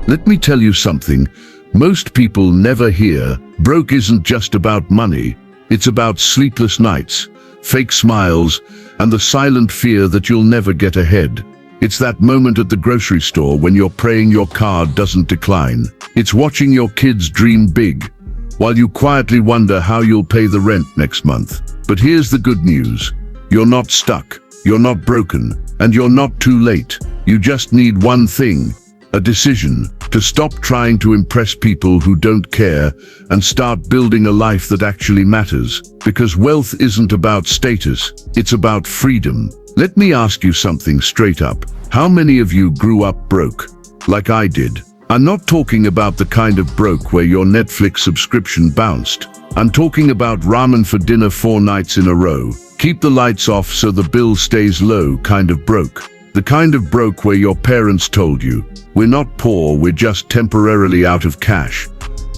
Let me tell you something. Most people never hear, broke isn't just about money. It's about sleepless nights, fake smiles, and the silent fear that you'll never get ahead. It's that moment at the grocery store when you're praying your card doesn't decline. It's watching your kids dream big, while you quietly wonder how you'll pay the rent next month. But here's the good news. You're not stuck, you're not broken, and you're not too late. You just need one thing, a decision, to stop trying to impress people who don't care and start building a life that actually matters. Because wealth isn't about status, it's about freedom. Let me ask you something straight up. How many of you grew up broke, like I did? I'm not talking about the kind of broke where your Netflix subscription bounced. I'm talking about ramen for dinner 4 nights in a row. Keep the lights off so the bill stays low kind of broke. The kind of broke where your parents told you, we're not poor, we're just temporarily out of cash.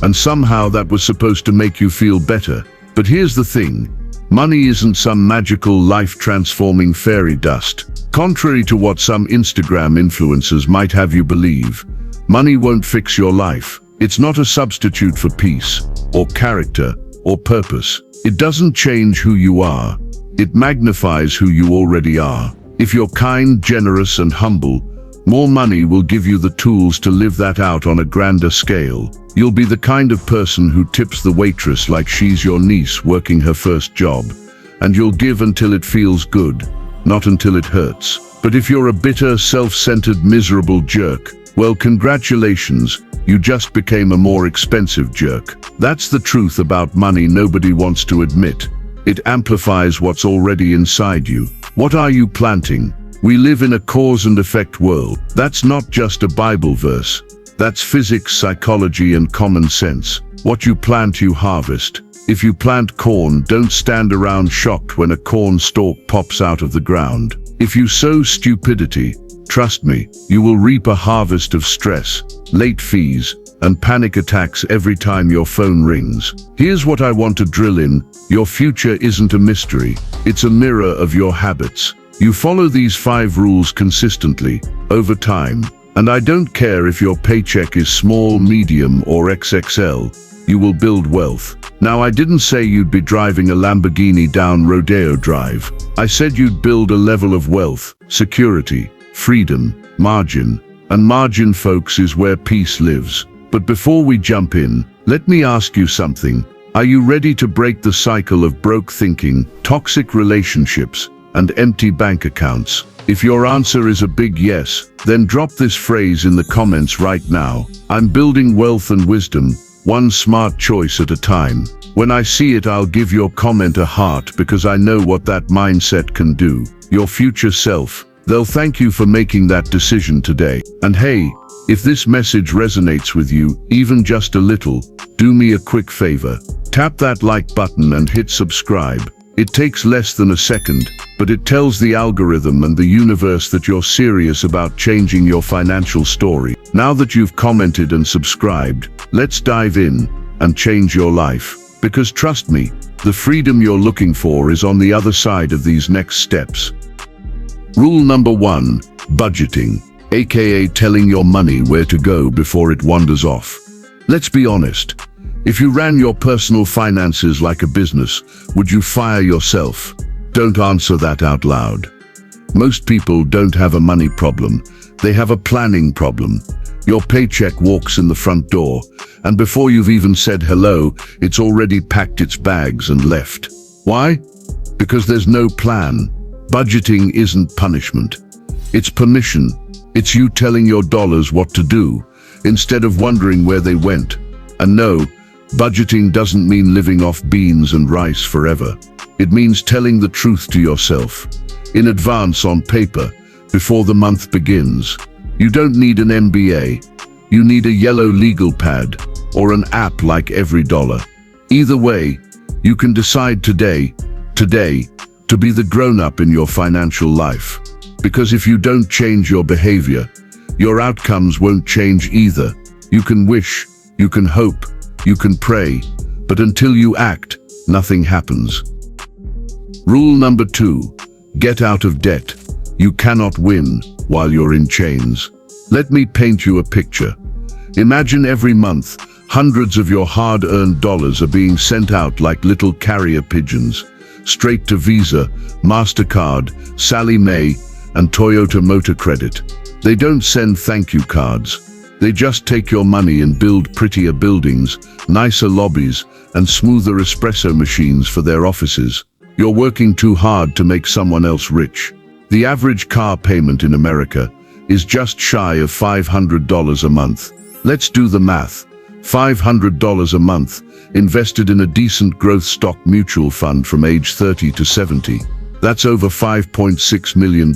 And somehow that was supposed to make you feel better. But here's the thing. Money isn't some magical life-transforming fairy dust. Contrary to what some Instagram influencers might have you believe, money won't fix your life. It's not a substitute for peace, or character, or purpose. It doesn't change who you are. It magnifies who you already are. If you're kind, generous, and humble, more money will give you the tools to live that out on a grander scale. You'll be the kind of person who tips the waitress like she's your niece working her first job. And you'll give until it feels good, not until it hurts. But if you're a bitter, self-centered, miserable jerk, well, congratulations, you just became a more expensive jerk. That's the truth about money nobody wants to admit. It amplifies what's already inside you. What are you planting? We live in a cause and effect world. That's not just a Bible verse. That's physics, psychology, and common sense. What you plant, you harvest. If you plant corn, don't stand around shocked when a corn stalk pops out of the ground. If you sow stupidity, trust me, you will reap a harvest of stress, late fees, and panic attacks every time your phone rings. Here's what I want to drill in. Your future isn't a mystery. It's a mirror of your habits. You follow these 5 rules consistently, over time, and I don't care if your paycheck is small, medium, or XXL, you will build wealth. Now, I didn't say you'd be driving a Lamborghini down Rodeo Drive. I said you'd build a level of wealth, security, freedom, margin. And margin, folks, is where peace lives. But before we jump in, let me ask you something. Are you ready to break the cycle of broke thinking, toxic relationships, and empty bank accounts? If your answer is a big yes, then drop this phrase in the comments right now. I'm building wealth and wisdom, one smart choice at a time. When I see it, I'll give your comment a heart because I know what that mindset can do. Your future self, they'll thank you for making that decision today. And hey, if this message resonates with you, even just a little, do me a quick favor. Tap that like button and hit subscribe. It takes less than a second, but it tells the algorithm and the universe that you're serious about changing your financial story. Now that you've commented and subscribed, let's dive in and change your life. Because trust me, the freedom you're looking for is on the other side of these next steps. Rule number 1, budgeting, aka telling your money where to go before it wanders off. Let's be honest. If you ran your personal finances like a business, would you fire yourself? Don't answer that out loud. Most people don't have a money problem. They have a planning problem. Your paycheck walks in the front door, and before you've even said hello, it's already packed its bags and left. Why? Because there's no plan. Budgeting isn't punishment. It's permission. It's you telling your dollars what to do, instead of wondering where they went. And no, budgeting doesn't mean living off beans and rice forever. It means telling the truth to yourself, in advance on paper, before the month begins. You don't need an MBA. You need a yellow legal pad, or an app like Every Dollar. Either way, you can decide today, to be the grown-up in your financial life. Because if you don't change your behavior, your outcomes won't change either. You can wish, you can hope, you can pray, but until you act, nothing happens. Rule number 2, get out of debt. You cannot win while you're in chains. Let me paint you a picture. Imagine every month, hundreds of your hard-earned dollars are being sent out like little carrier pigeons, straight to Visa, MasterCard, Sallie Mae, and Toyota Motor Credit. They don't send thank you cards. They just take your money and build prettier buildings, nicer lobbies, and smoother espresso machines for their offices. You're working too hard to make someone else rich. The average car payment in America is just shy of $500 a month. Let's do the math. $500 a month invested in a decent growth stock mutual fund from age 30 to 70. That's over $5.6 million.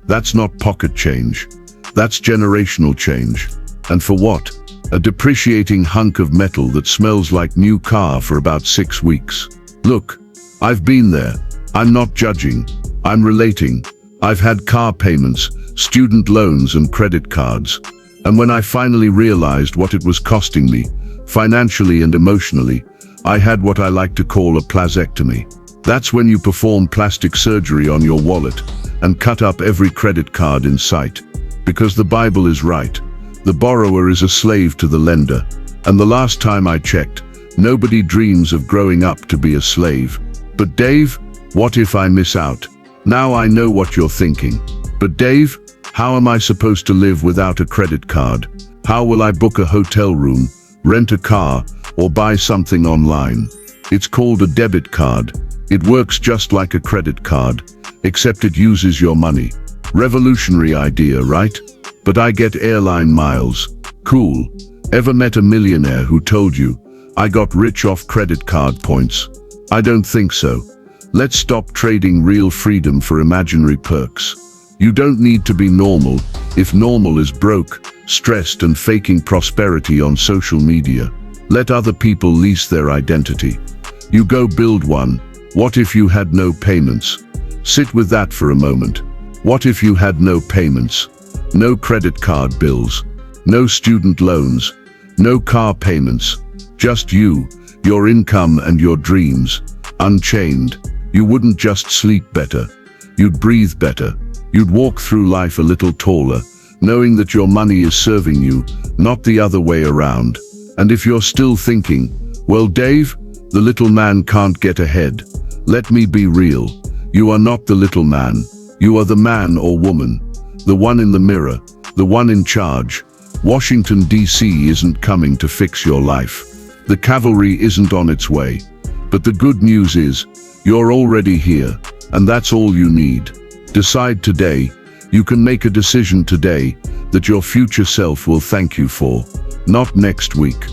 That's not pocket change. That's generational change. And for what? A depreciating hunk of metal that smells like new car for about 6 weeks. Look, I've been there. I'm not judging. I'm relating. I've had car payments, student loans and credit cards. And when I finally realized what it was costing me, financially and emotionally, I had what I like to call a plasectomy. That's when you perform plastic surgery on your wallet and cut up every credit card in sight. Because the Bible is right. The borrower is a slave to the lender. And the last time I checked, nobody dreams of growing up to be a slave. But Dave, what if I miss out? Now I know what you're thinking. But Dave, how am I supposed to live without a credit card? How will I book a hotel room, rent a car, or buy something online? It's called a debit card. It works just like a credit card, except it uses your money. Revolutionary idea, right? But I get airline miles. Cool. Ever met a millionaire who told you, I got rich off credit card points? I don't think so. Let's stop trading real freedom for imaginary perks. You don't need to be normal if normal is broke, stressed and faking prosperity on social media. Let other people lease their identity. You go build one. What if you had no payments? Sit with that for a moment. What if you had no payments? No credit card bills, no student loans, no car payments, just you, your income and your dreams, unchained. You wouldn't just sleep better, you'd breathe better. You'd walk through life a little taller, knowing that your money is serving you, not the other way around. And if you're still thinking, well, Dave, the little man can't get ahead, let me be real. You are not the little man. You are the man or woman. The one in the mirror, the one in charge. Washington, D.C. isn't coming to fix your life. The cavalry isn't on its way. But the good news is, you're already here, and that's all you need. Decide today. You can make a decision today that your future self will thank you for. Not next week.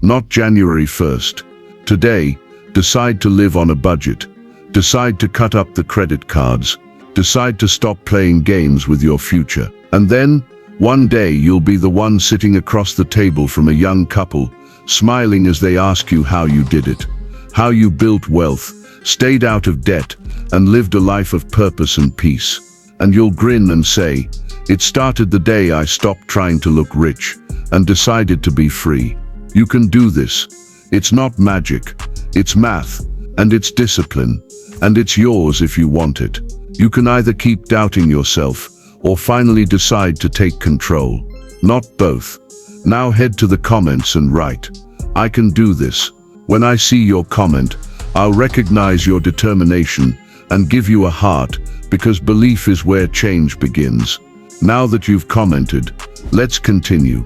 Not January 1st. Today, decide to live on a budget. Decide to cut up the credit cards. Decide to stop playing games with your future. And then, one day you'll be the one sitting across the table from a young couple, smiling as they ask you how you did it, how you built wealth, stayed out of debt, and lived a life of purpose and peace. And you'll grin and say, it started the day I stopped trying to look rich and decided to be free. You can do this. It's not magic. It's math, and it's discipline, and it's yours if you want it. You can either keep doubting yourself or finally decide to take control. Not both. Now head to the comments and write, I can do this. When I see your comment, I'll recognize your determination and give you a heart, because belief is where change begins. Now that you've commented, let's continue.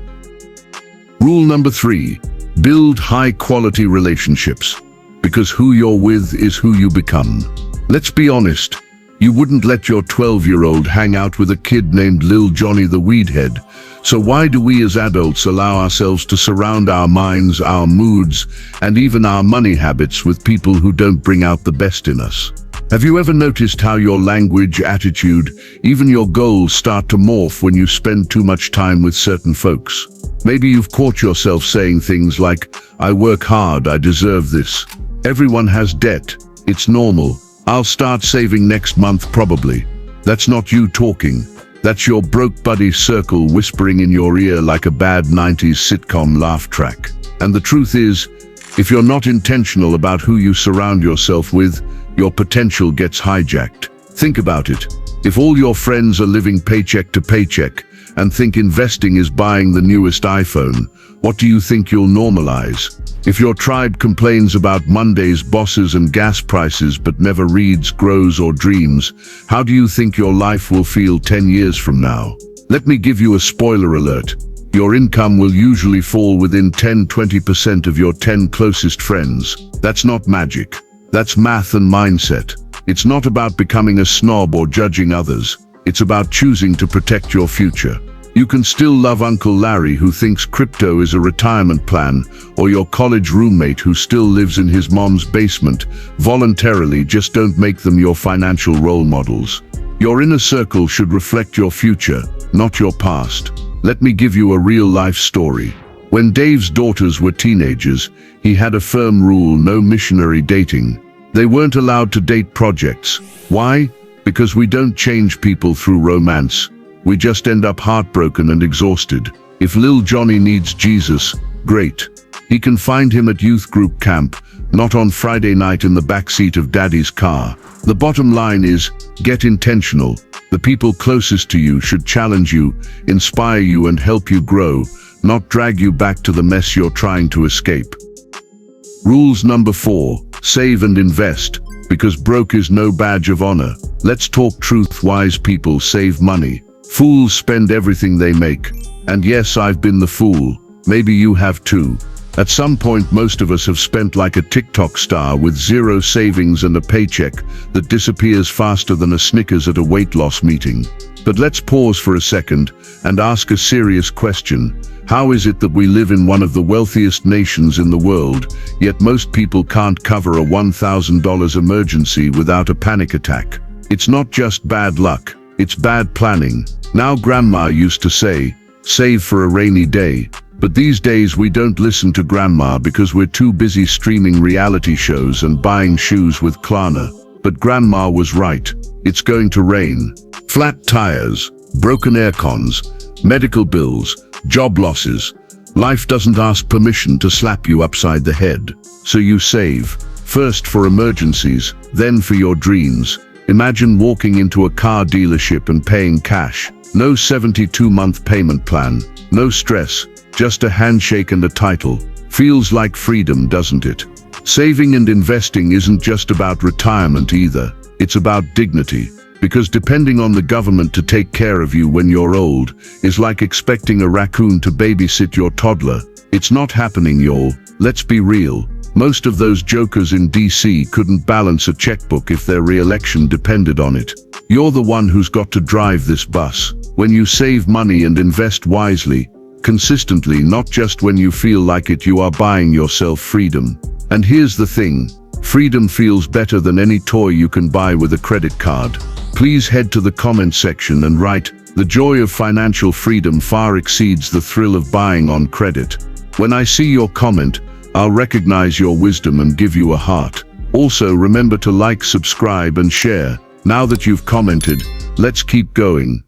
Rule number 3, build high-quality relationships, because who you're with is who you become. Let's be honest. You wouldn't let your 12-year-old hang out with a kid named Lil Johnny the Weedhead. So why do we as adults allow ourselves to surround our minds, our moods, and even our money habits with people who don't bring out the best in us? Have you ever noticed how your language, attitude, even your goals start to morph when you spend too much time with certain folks? Maybe you've caught yourself saying things like, I work hard, I deserve this. Everyone has debt. It's normal. I'll start saving next month probably. That's not you talking. That's your broke buddy circle whispering in your ear like a bad 90s sitcom laugh track. And the truth is, if you're not intentional about who you surround yourself with, your potential gets hijacked. Think about it. If all your friends are living paycheck to paycheck, and think investing is buying the newest iPhone, what do you think you'll normalize? If your tribe complains about Monday's bosses and gas prices but never reads, grows, or dreams, how do you think your life will feel 10 years from now? Let me give you a spoiler alert. Your income will usually fall within 10–20% of your 10 closest friends. That's not magic. That's math and mindset. It's not about becoming a snob or judging others. It's about choosing to protect your future. You can still love Uncle Larry who thinks crypto is a retirement plan, or your college roommate who still lives in his mom's basement. Voluntarily, just don't make them your financial role models. Your inner circle should reflect your future, not your past. Let me give you a real-life story. When Dave's daughters were teenagers, he had a firm rule: no missionary dating. They weren't allowed to date projects. Why? Because we don't change people through romance. We just end up heartbroken and exhausted. If Lil Johnny needs Jesus, great. He can find him at youth group camp, not on Friday night in the backseat of daddy's car. The bottom line is, get intentional. The people closest to you should challenge you, inspire you, and help you grow, not drag you back to the mess you're trying to escape. Rules number 4, save and invest, because broke is no badge of honor. Let's talk truth. Wise people save money. Fools spend everything they make. And yes, I've been the fool. Maybe you have too. At some point, most of us have spent like a TikTok star with zero savings and a paycheck that disappears faster than a Snickers at a weight loss meeting. But let's pause for a second and ask a serious question. How is it that we live in one of the wealthiest nations in the world, yet most people can't cover a $1,000 emergency without a panic attack? It's not just bad luck, it's bad planning. Now, Grandma used to say, save for a rainy day. But these days we don't listen to Grandma because we're too busy streaming reality shows and buying shoes with Klarna. But Grandma was right. It's going to rain. Flat tires, broken air cons, medical bills, job losses. Life doesn't ask permission to slap you upside the head. So you save. First for emergencies, then for your dreams. Imagine walking into a car dealership and paying cash. No 72-month payment plan. No stress. Just a handshake and a title. Feels like freedom, doesn't it? Saving and investing isn't just about retirement either. It's about dignity. Because depending on the government to take care of you when you're old is like expecting a raccoon to babysit your toddler. It's not happening, y'all. Let's be real. Most of those jokers in DC couldn't balance a checkbook if their re-election depended on it. You're the one who's got to drive this bus. When you save money and invest wisely, consistently, not just when you feel like it, you are buying yourself freedom. And here's the thing, freedom feels better than any toy you can buy with a credit card. Please head to the comment section and write, the joy of financial freedom far exceeds the thrill of buying on credit. When I see your comment, I'll recognize your wisdom and give you a heart. Also, remember to like, subscribe, and share. Now that you've commented, let's keep going.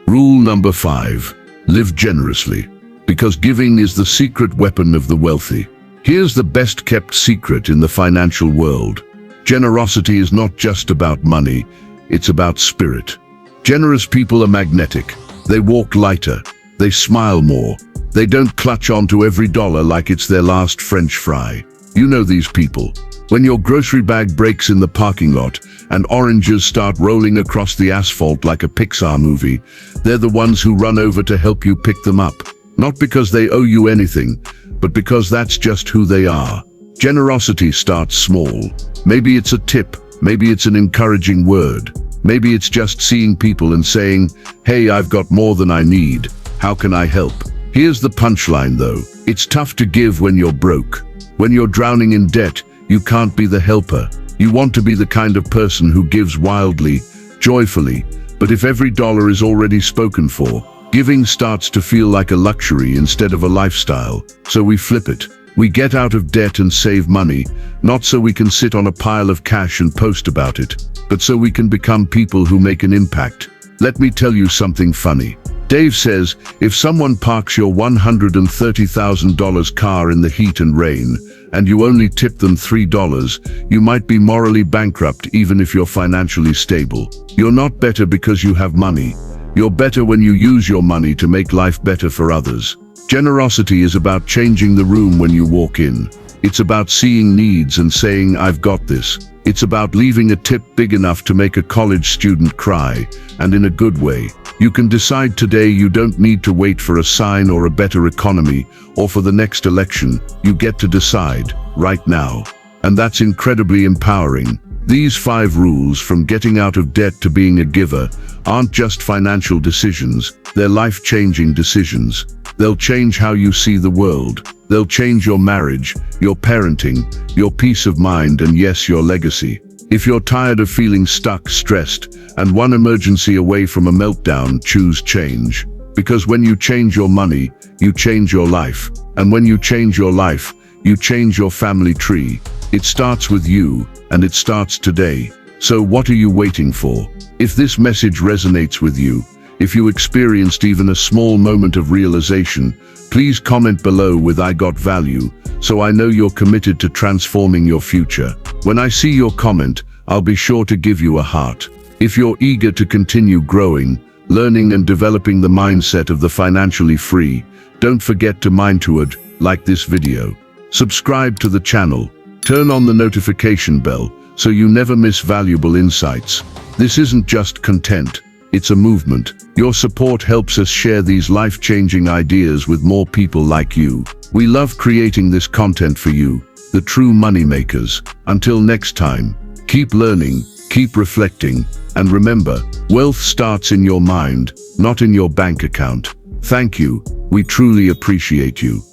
Rule number 5. Live generously, because giving is the secret weapon of the wealthy. Here's the best-kept secret in the financial world. Generosity is not just about money, it's about spirit. Generous people are magnetic. They walk lighter. They smile more. They don't clutch onto every dollar like it's their last French fry. You know these people. When your grocery bag breaks in the parking lot and oranges start rolling across the asphalt like a Pixar movie, they're the ones who run over to help you pick them up. Not because they owe you anything, but because that's just who they are. Generosity starts small. Maybe it's a tip, maybe it's an encouraging word, maybe it's just seeing people and saying, hey, I've got more than I need. How can I help? Here's the punchline though. It's tough to give when you're broke. When you're drowning in debt, you can't be the helper. You want to be the kind of person who gives wildly, joyfully. But if every dollar is already spoken for, giving starts to feel like a luxury instead of a lifestyle. So we flip it. We get out of debt and save money, not so we can sit on a pile of cash and post about it, but so we can become people who make an impact. Let me tell you something funny. Dave says, if someone parks your $130,000 car in the heat and rain, and you only tip them $3, you might be morally bankrupt even if you're financially stable. You're not better because you have money. You're better when you use your money to make life better for others. Generosity is about changing the room when you walk in. It's about seeing needs and saying, "I've got this." It's about leaving a tip big enough to make a college student cry, and in a good way. You can decide today. You don't need to wait for a sign or a better economy or for the next election. You get to decide right now. And that's incredibly empowering. These 5 rules, from getting out of debt to being a giver, aren't just financial decisions, they're life-changing decisions. They'll change how you see the world. They'll change your marriage, your parenting, your peace of mind, and yes, your legacy. If you're tired of feeling stuck, stressed, and one emergency away from a meltdown, choose change. Because when you change your money, you change your life. And when you change your life, you change your family tree. It starts with you, and it starts today. So what are you waiting for? If this message resonates with you, if you experienced even a small moment of realization, please comment below with "I got value," so I know you're committed to transforming your future. When I see your comment, I'll be sure to give you a heart. If you're eager to continue growing, learning and developing the mindset of the financially free, don't forget to like this video. Subscribe to the channel. Turn on the notification bell so you never miss valuable insights. This isn't just content, it's a movement. Your support helps us share these life-changing ideas with more people like you. We love creating this content for you, the true money makers. Until next time, keep learning, keep reflecting, and remember, wealth starts in your mind, not in your bank account. Thank you. We truly appreciate you.